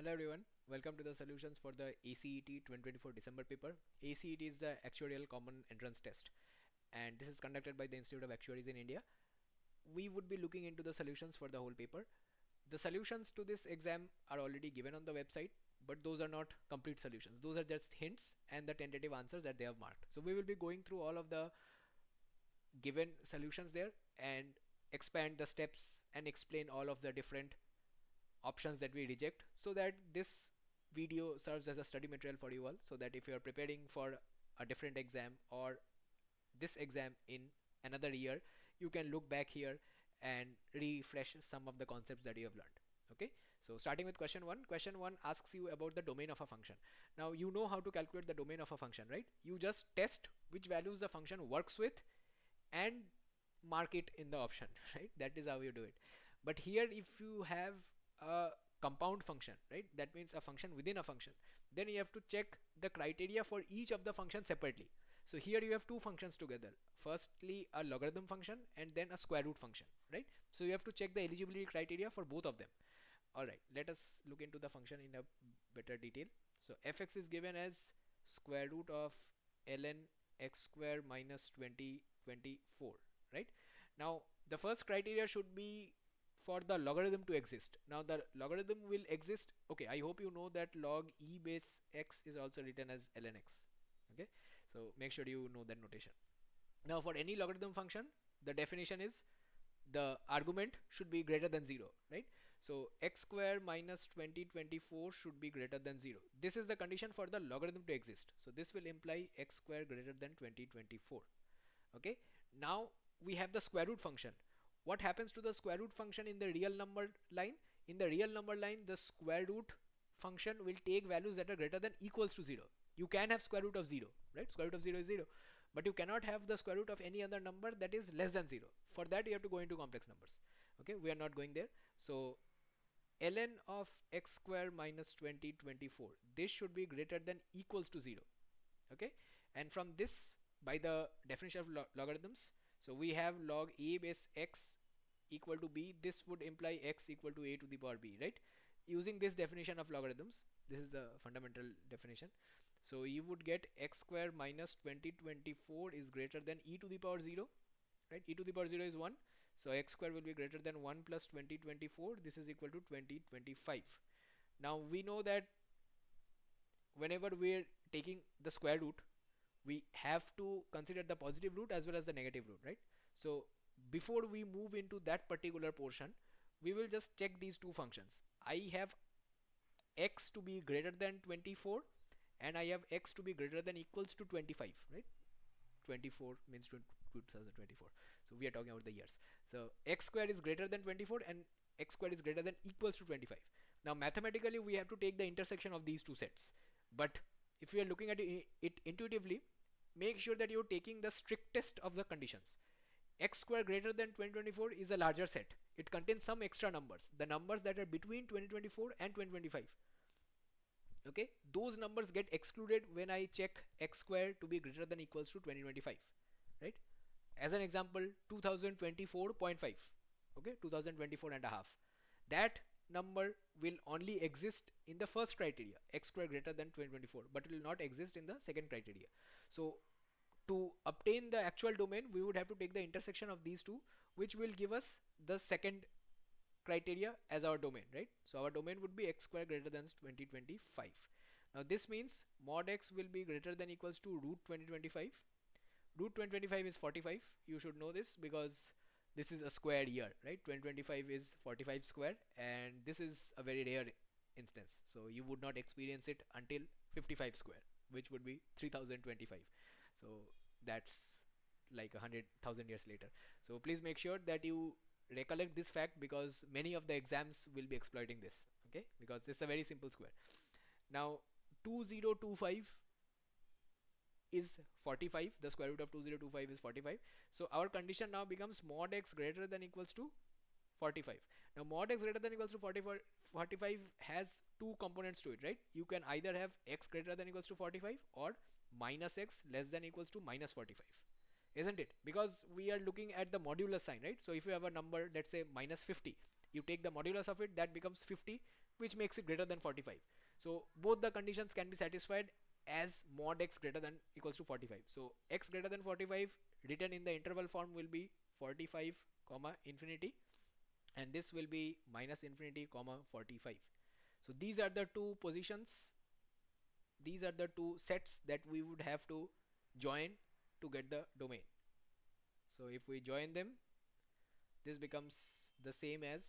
Hello everyone, welcome to the solutions for the ACET 2024 December paper. ACET is the Actuarial Common Entrance Test and this is conducted by the Institute of Actuaries in India. We would be looking into the solutions for the whole paper. The solutions to this exam are already given on the website, but those are not complete solutions. Those are just hints and the tentative answers that they have marked. So we will be going through all of the given solutions there and expand the steps and explain all of the different options that we reject, so that this video serves as a study material for you all, so that if you are preparing for a different exam or this exam in another year, you can look back here and refresh some of the concepts that you have learned. Okay, so starting with question 1 asks you about the domain of a function. Now you know how to calculate the domain of a function, right? You just test which values the function works with and mark it in the option right? That is how you do it. But here if you have a compound function, right, that means a function within a function, then you have to check the criteria for each of the functions separately. So here you have two functions together, firstly a logarithm function and then a square root function, right? So you have to check the eligibility criteria for both of them. All right, let us look into the function in a better detail. So fx is given as square root of ln x square minus 2024, right? Now the first criteria should be for the logarithm to exist. Now the logarithm will exist. Okay, I hope you know that log e base x is also written as ln x. Okay, so make sure you know that notation. Now for any logarithm function, the definition is the argument should be greater than 0, right? So x square minus 2024 should be greater than 0. This is the condition for the logarithm to exist. So this will imply x square greater than 2024. Okay, now we have the square root function. What happens to the square root function in the real number line? In the real number line, the square root function will take values that are greater than equals to 0. You can have square root of 0, right? Square root of 0 is 0, but you cannot have the square root of any other number that is less than 0. For that you have to go into complex numbers. Okay, we are not going there. So ln of x square minus 2024, this should be greater than equals to 0. Okay, and from this, by the definition of logarithms, so we have log a base x equal to b. This would imply x equal to a to the power b, right? Using this definition of logarithms, this is the fundamental definition. So you would get x square minus 2024 is greater than e to the power 0, right? E to the power 0 is 1, so x square will be greater than 1 plus 2024. This is equal to 2025. Now we know that whenever we're taking the square root, we have to consider the positive root as well as the negative root, right? So before we move into that particular portion, we will just check these two functions. I have x to be greater than 24 and I have x to be greater than equals to 25, right? 24 means 2024, so we are talking about the years. So x square is greater than 24 and x square is greater than equals to 25. Now mathematically we have to take the intersection of these two sets, but if we are looking at it intuitively, make sure that you're taking the strictest of the conditions. X square greater than 2024 is a larger set. It contains some extra numbers, the numbers that are between 2024 and 2025. Okay, those numbers get excluded when I check x square to be greater than equals to 2025, right? As an example, 2024.5, okay, 2024 and a half, that number will only exist in the first criteria, x square greater than 2024, but it will not exist in the second criteria. So to obtain the actual domain, we would have to take the intersection of these two, which will give us the second criteria as our domain, right? So our domain would be x square greater than 2025. Now this means mod x will be greater than equals to root 2025. Root 2025 is 45. You should know this because this is a square year, right? 2025 is 45 square and this is a very rare instance. So you would not experience it until 55 square, which would be 3025. So that's like 100,000 years later. So please make sure that you recollect this fact because many of the exams will be exploiting this. Okay, because this is a very simple square. Now 2025 is 45. The square root of 2025 is 45. So our condition now becomes mod x greater than equals to 45. Now mod x greater than equals to 45 has two components to it, right? You can either have x greater than equals to 45 or minus x less than equals to minus 45, isn't it? Because we are looking at the modulus sign, right? So if you have a number, let's say minus 50, you take the modulus of it, that becomes 50. which makes it greater than 45. So both the conditions can be satisfied as mod x greater than equals to 45. So x greater than 45 written in the interval form will be 45 comma infinity, and this will be minus infinity comma 45. So these are the two positions, these are the two sets that we would have to join to get the domain. So if we join them, this becomes the same as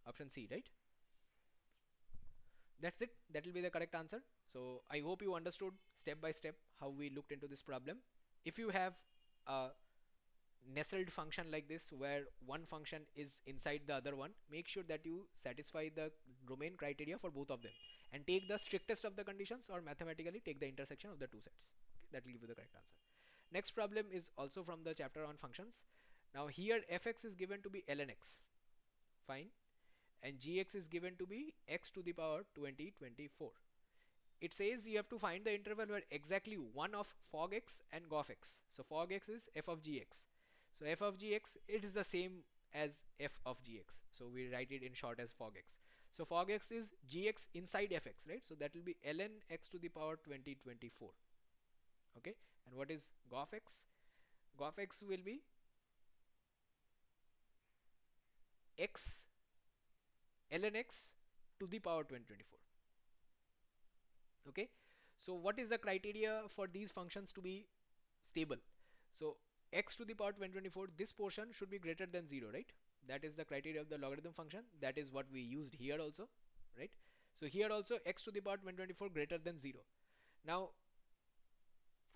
option C, right? That's it. That will be the correct answer. So I hope you understood step by step how we looked into this problem. If you have a nestled function like this where one function is inside the other one, make sure that you satisfy the domain criteria for both of them and take the strictest of the conditions, or mathematically take the intersection of the two sets. Okay, that will give you the correct answer. Next problem is also from the chapter on functions. Now here fx is given to be ln x, fine, and gx is given to be x to the power 2024. It says you have to find the interval where exactly one of fog x and gof x. So fog x is f of gx. So f of gx, it is the same as f of gx. So we write it in short as fog x. So fog x is gx inside fx, right? So that will be ln x to the power 2024. Okay, and what is gof x? Gof x will be x ln x to the power 2024. Okay, so what is the criteria for these functions to be stable? So x to the power 2024, this portion should be greater than 0, right? That is the criteria of the logarithm function. That is what we used here also, right? So here also x to the power 2024 greater than 0. Now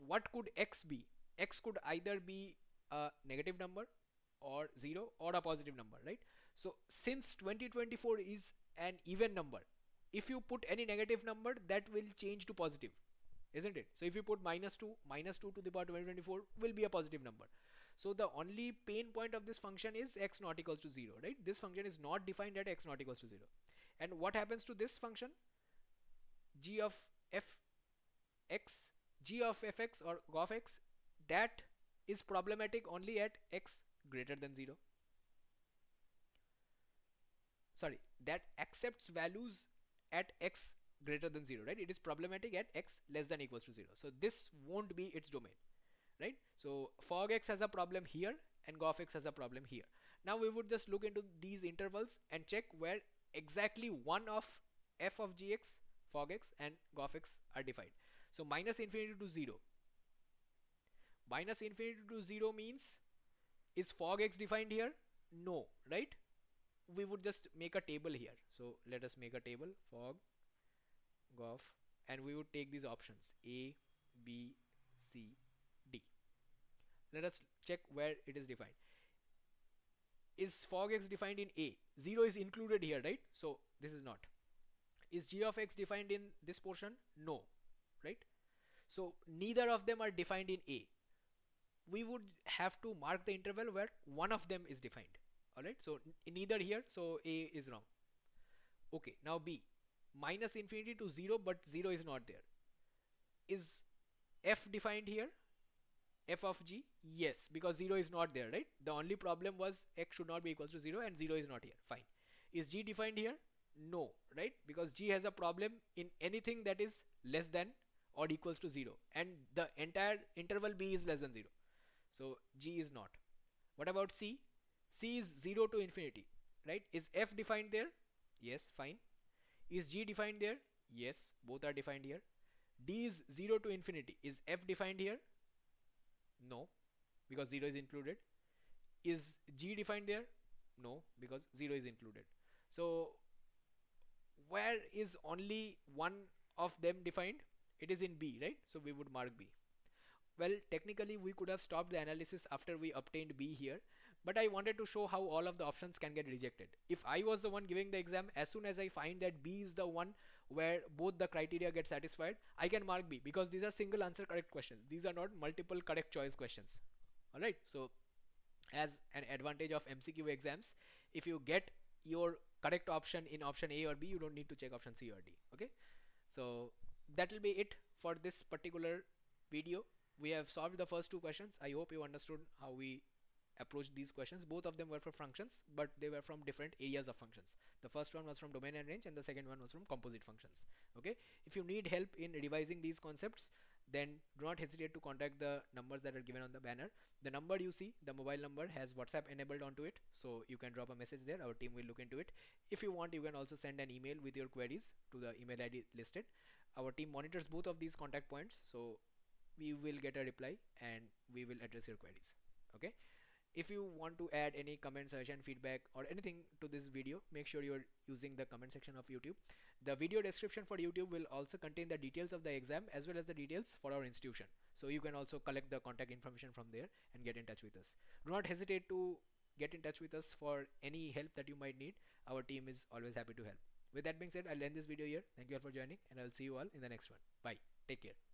what could x be? X could either be a negative number or 0 or a positive number, right? So since 2024 is an even number, if you put any negative number, that will change to positive, isn't it? So if you put minus 2 to the power 2024 will be a positive number. So the only pain point of this function is x not equals to 0, right? This function is not defined at x not equals to 0. And what happens to this function? G of fx, g of fx or gof x, that is problematic only at x greater than 0. Sorry, that accepts values at x greater than 0, right? It is problematic at x less than equals to 0. So this won't be its domain, right? So fog x has a problem here and gof x has a problem here. Now we would just look into these intervals and check where exactly one of f of gx, fog x and gof x are defined. So minus infinity to 0. Minus infinity to 0 means, is fog x defined here? No, right? We would just make a table here. So let us make a table, fog, gof, and we would take these options A, B, C, D. Let us check where it is defined. Is fog x defined in A? 0 is included here, right? So this is not. Is g of x defined in this portion? No, right? So neither of them are defined in A. We would have to mark the interval where one of them is defined. Alright, so neither here, so A is wrong. Okay, now B. Minus infinity to 0, but 0 is not there. Is f defined here? F of g? Yes, because 0 is not there, right? The only problem was x should not be equals to 0 and 0 is not here. Fine. Is g defined here? No, right? Because g has a problem in anything that is less than or equals to 0, and the entire interval B is less than 0. So g is not. What about C? C is 0 to infinity, right? Is f defined there? Yes, fine. Is g defined there? Yes, both are defined here. D is 0 to infinity. Is f defined here? No, because 0 is included. Is g defined there? No, because 0 is included. So where is only one of them defined? It is in B, right? So we would mark B. Well, technically we could have stopped the analysis after we obtained B here, but I wanted to show how all of the options can get rejected. If I was the one giving the exam, as soon as I find that B is the one where both the criteria get satisfied, I can mark B, because these are single answer correct questions. These are not multiple correct choice questions. Alright, so as an advantage of MCQ exams, if you get your correct option in option A or B, you don't need to check option C or D. Okay, so that will be it for this particular video. We have solved the first two questions. I hope you understood how we approached these questions. Both of them were for functions, but they were from different areas of functions. The first one was from domain and range, and the second one was from composite functions. Okay, if you need help in revising these concepts, then do not hesitate to contact the numbers that are given on the banner. The number you see, the mobile number, has WhatsApp enabled onto it, so you can drop a message there. Our team will look into it. If you want, you can also send an email with your queries to the email ID listed. Our team monitors both of these contact points, so we will get a reply and we will address your queries. Okay, if you want to add any comment, suggestion, feedback, or anything to this video, make sure you're using the comment section of YouTube. The video description for YouTube will also contain the details of the exam as well as the details for our institution, so you can also collect the contact information from there and get in touch with us. Do not hesitate to get in touch with us for any help that you might need. Our team is always happy to help. With that being said, I'll end this video here. Thank you all for joining, and I'll see you all in the next one. Bye. Take care.